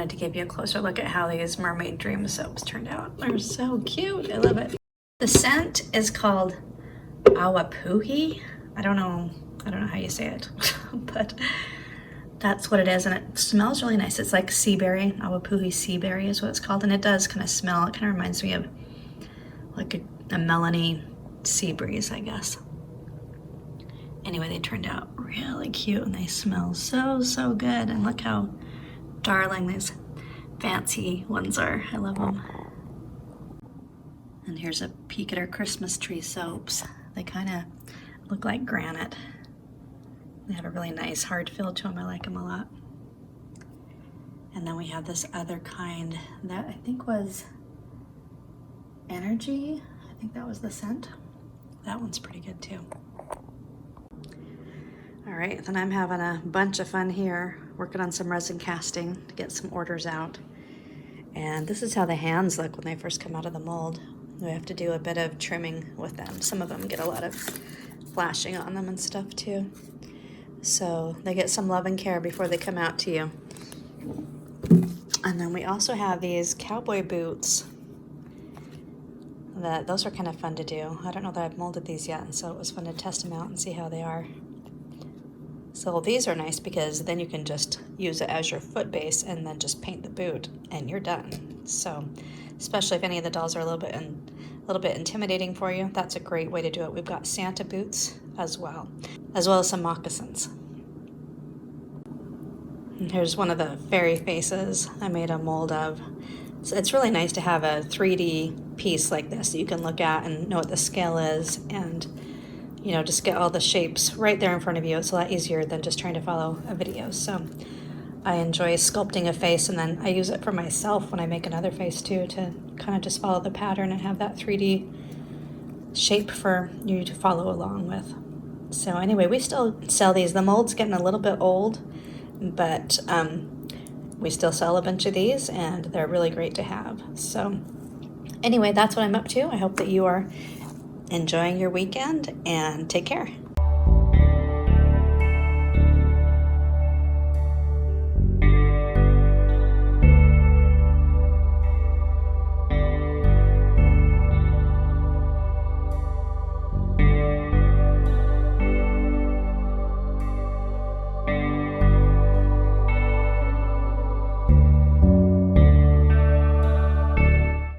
wanted to give you a closer look at how these Mermaid Dream soaps turned out. They're so cute. I love it. The scent is called Awapuhi. I don't know how you say it, but that's what it is, and it smells really nice. It's like sea berry. Awapuhi sea berry is what it's called, and it does kind of smell. It kind of reminds me of like a melony sea breeze, I guess. Anyway, they turned out really cute, and they smell so good. And look how darling these fancy ones are. I love them. And here's a peek at our Christmas tree soaps. They kind of look like granite. They have a really nice hard feel to them. I like them a lot. And then we have this other kind that I think was Energy. I think that was the scent. That one's pretty good too. All right, then I'm having a bunch of fun here, working on some resin casting to get some orders out. And this is how the hands look when they first come out of the mold. We have to do a bit of trimming with them. Some of them get a lot of flashing on them and stuff too. So they get some love and care before they come out to you. And then we also have these cowboy boots. Those are kind of fun to do. I don't know that I've molded these yet, and so it was fun to test them out and see how they are. So these are nice because then you can just use it as your foot base and then just paint the boot and you're done. So especially if any of the dolls are a little bit intimidating for you, that's a great way to do it. We've got Santa boots as well as some moccasins. And here's one of the fairy faces I made a mold of. So it's really nice to have a 3D piece like this that you can look at and know what the scale is, and you know, just get all the shapes right there in front of you. It's a lot easier than just trying to follow a video. So I enjoy sculpting a face, and then I use it for myself when I make another face too, to kind of just follow the pattern and have that 3D shape for you to follow along with. So anyway, we still sell these. The mold's getting a little bit old, but we still sell a bunch of these, and they're really great to have. So anyway, that's what I'm up to. I hope that you are enjoying your weekend, and take care.